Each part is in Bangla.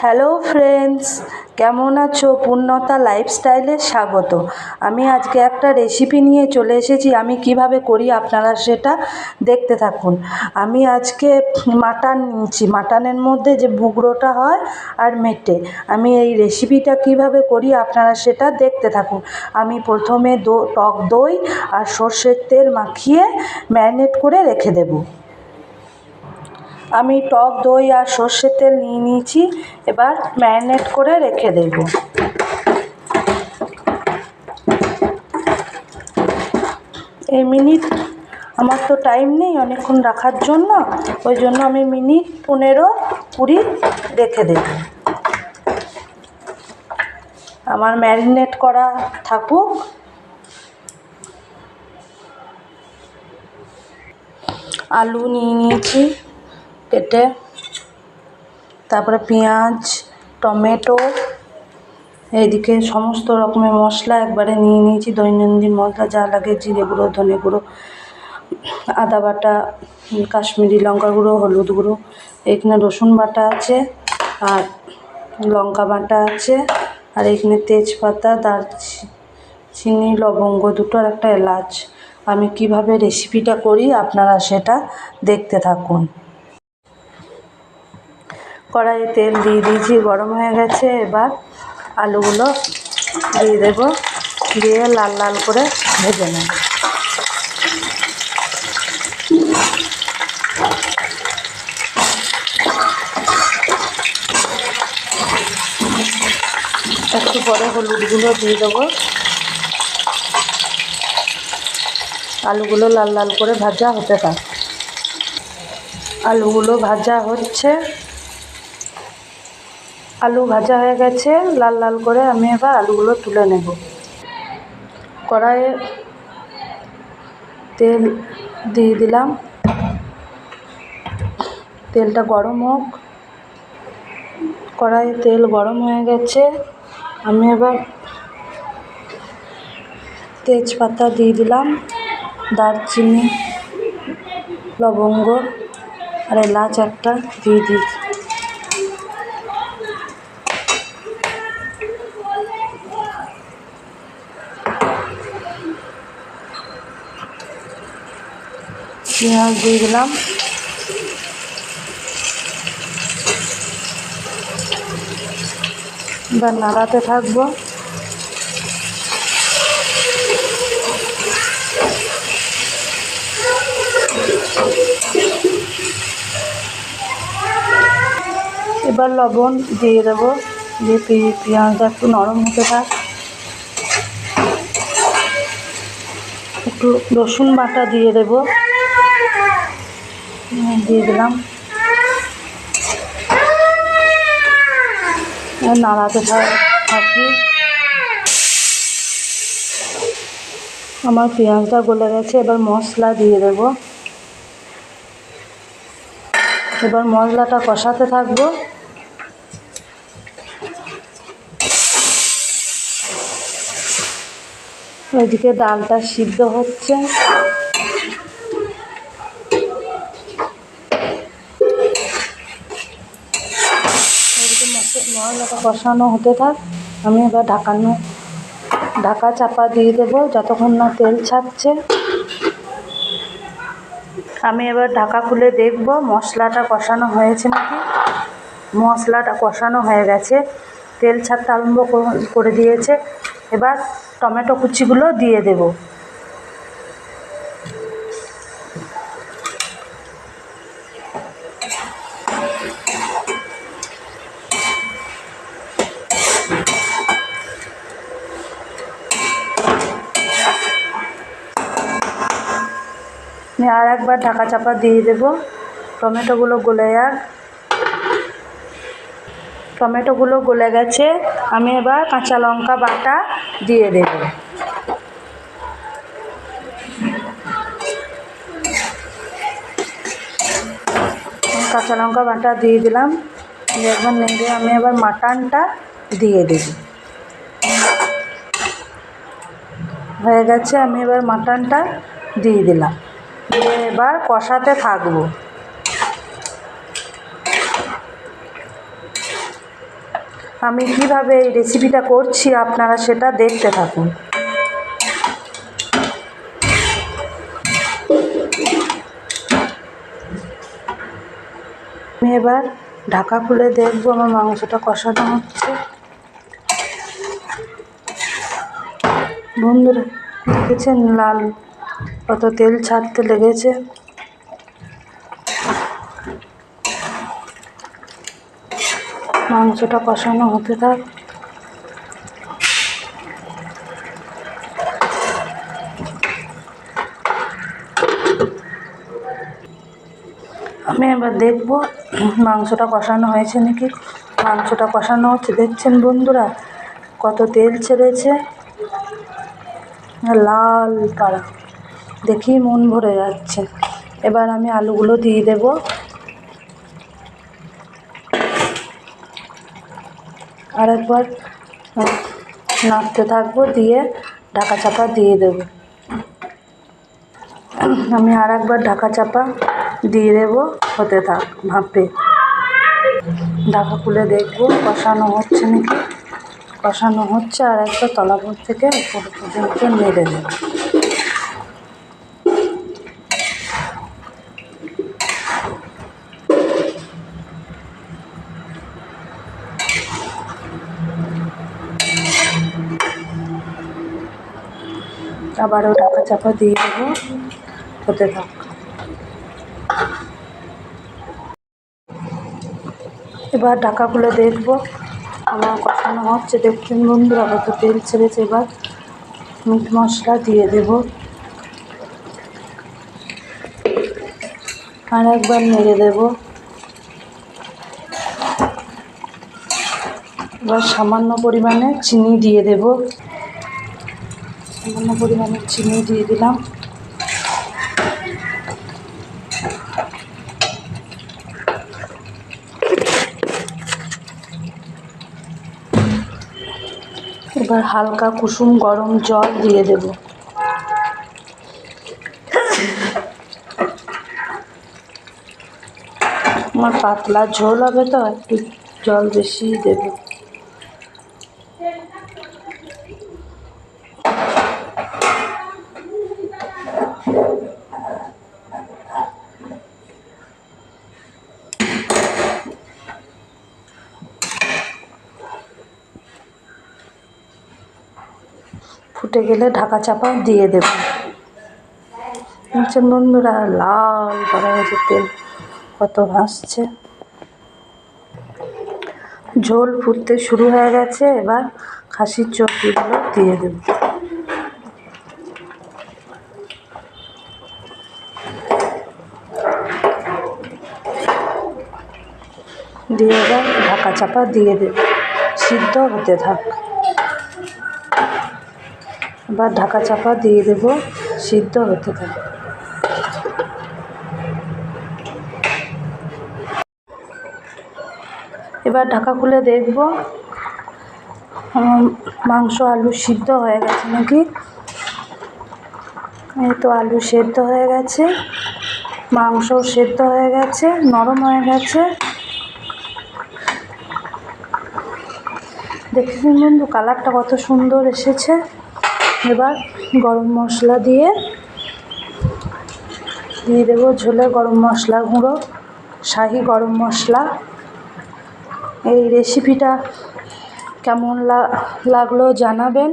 হ্যালো ফ্রেন্ডস, কেমন আছো? পূর্ণতা লাইফস্টাইলে স্বাগত। আমি আজকে একটা রেসিপি নিয়ে চলে এসেছি। আমি কিভাবে করি আপনারা সেটা দেখতে থাকুন। আমি আজকে মাটন নিয়েছি। মাটনের মধ্যে যে বুগড়োটা হয় আর মেটে, আমি এই রেসিপিটা কিভাবে করি আপনারা সেটা দেখতে থাকুন। আমি প্রথমে টক দই আর সর্ষের তেল মাখিয়ে ম্যারিনেট করে রেখে দেবো। আমি টক দই আর সর্ষের তেল নিয়ে নিয়েছি, এবার ম্যারিনেট করে রেখে দেব। এই মিনিট আমার তো টাইম নেই অনেকক্ষণ রাখার জন্য, ওই জন্য আমি মিনিট 15-20 রেখে দেব। আমার ম্যারিনেট করা থাকুক। আলু নিয়ে নিয়েছি কেটে, তারপরে পেঁয়াজ, টমেটো, এইদিকে সমস্ত রকমের মশলা একবারে নিয়ে নিয়েছি। দৈনন্দিন মশলা যা লাগে, জিরে গুঁড়ো, ধনে গুঁড়ো, আদা বাটা, কাশ্মীরি লঙ্কা গুঁড়ো, হলুদ গুঁড়ো, এখানে রসুন বাটা আছে আর লঙ্কা বাটা আছে, আর এখানে তেজপাতা, দারচিনি, লবঙ্গ দুটো আর একটা এলাচ। আমি কিভাবে রেসিপিটা করি আপনারা সেটা দেখতে থাকুন। কড়াইয়ে তেল দিয়ে দিয়েছি, গরম হয়ে গেছে। এবার আলুগুলো দিয়ে দেব, দিয়ে লাল লাল করে ভেজে নেব। একটু পরে হলুদ গুঁড়ো দিয়ে দেবো। আলুগুলো লাল লাল করে ভাজা হতে থাক। আলুগুলো ভাজা হচ্ছে, আলু ভাজা হয়ে গেছে লাল লাল করে। আমি এবার আলুগুলো তুলে নেব। কড়াইয়ে তেল দিয়ে দিলাম, তেলটা গরম হোক। কড়াইয়ে তেল গরম হয়ে গেছে, আমি এবার তেজপাতা দিয়ে দিলাম, দারচিনি, লবঙ্গ আর এলাচ একটা দিয়ে দিই। পেঁয়াজ দিয়ে দিলাম, এবার নাড়াতে থাকবো। এবার লবণ দিয়ে দেবো, দিয়ে পেঁয়াজটা একটু নরম হতে থাক। একটু রসুন বাটা দিয়ে দেবো, দিয়ে দিলাম। নাড়াতে থাকি। আমার পেঁয়াজটা গলে গেছে, এবার মশলা দিয়ে দেব। এবার মশলাটা কষাতে থাকবো। ওইদিকে ডালটা সিদ্ধ হচ্ছে। মশলাটা কষানো হতে থাক। আমি এবার ঢাকা চাপা দিয়ে দেবো যতক্ষণ না তেল ছাড়ছে। আমি এবার ঢাকা খুলে দেখব মশলাটা কষানো হয়েছে নাকি। মশলাটা কষানো হয়ে গেছে, তেল ছাড়তে আরম্ভ করে দিয়েছে। এবার টমেটো কুচিগুলো দিয়ে দেব। আর একবার ঢাকা চাপা দিয়ে দেব, টমেটোগুলো গলে গেছে। আমি এবার কাঁচা লঙ্কা বাটা দিয়ে দেব। কাঁচা লঙ্কা বাটা দিয়ে দিলাম, একবার নেড়ে আমি এবার মাটনটা দিয়ে দেব। হয়ে গেছে, আমি এবার মাটনটা দিয়ে দিলাম, দিয়ে এবার কষাতে থাকবো। আমি কিভাবে এই রেসিপিটা করছি আপনারা সেটা দেখতে থাকুন। আমি এবার ঢাকা খুলে দেখবো আমার মাংসটা কষানো হচ্ছে। বন্ধুরা দেখেছেন লাল কত তেল ছাড়তে লেগেছে। মাংসটা কষানো হতে থাক। আমি এবার দেখব মাংসটা কষানো হয়েছে নাকি। মাংসটা কষানো হচ্ছে, দেখছেন বন্ধুরা কত তেল ছেড়েছে, লাল পাড়া, দেখেই মন ভরে যাচ্ছে। এবার আমি আলুগুলো দিয়ে দেব। আর একবার নাড়তে থাকবো, দিয়ে ঢাকা চাপা দিয়ে দেব। আমি আর একবার ঢাকা চাপা দিয়ে দেব, হতে থাক ভাপে। ঢাকা খুলে দেখব কষানো হচ্ছে নাকি। কষানো হচ্ছে, আর একবার তলাপুর থেকে উপর পর্যন্ত নেড়ে দেব। আবারও ঢাকা চাপা দিয়ে দেবো, হতে থাক। এবার ঢাকা খুলে দেখব আমার কষানো হচ্ছে, দেখছেন বন্ধুরা কত তেল ছেড়েছে। এবার মিট মশলা দিয়ে দেব, আর একবার নেড়ে দেব। এবার সামান্য পরিমাণে চিনি দিয়ে দেব। সামান্য পরিমাণে চিনি দিয়ে দিলাম। এবার হালকা কুসুম গরম জল দিয়ে দেব। আমার পাতলা ঝোল হবে তো একটু জল বেশি দেব। ফুটে গেলে ঢাকা চাপা দিয়ে দেব। দেখছেন বন্ধুরা লাল করা হয়েছে, তেল কত ভাসছে। ঝোল ফুটতে শুরু হয়ে গেছে। এবার খাসির চর্বিগুলো দিয়ে দেব। দিয়ে এবার ঢাকা চাপা দিয়ে দেব, সিদ্ধ হতে থাক। এবার ঢাকা চাপা দিয়ে দেব, সিদ্ধ হতে থাক। এবার ঢাকা খুলে দেখব মাংস আলু সিদ্ধ হয়ে গেছে নাকি। এই তো আলু সেদ্ধ হয়ে গেছে, মাংসও সেদ্ধ হয়ে গেছে, নরম হয়ে গেছে। দেখেছেন বন্ধু কালারটা কত সুন্দর এসেছে। এবার গরম মশলা দিয়ে দেব ঝোলে গরম মশলা গুঁড়ো, শাহি গরম মশলা। এই রেসিপিটা কেমন লাগলো জানাবেন,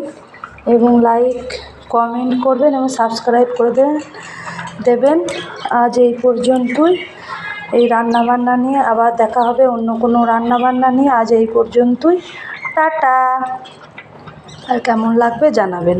এবং লাইক কমেন্ট করবেন এবং সাবস্ক্রাইব করে দেবেন। আজ এই পর্যন্তই এই রান্নাবান্না নিয়ে। আবার দেখা হবে অন্য কোনো রান্নাবান্না নিয়ে। আজ এই পর্যন্তই, টাটা। আর কেমন লাগবে জানাবেন।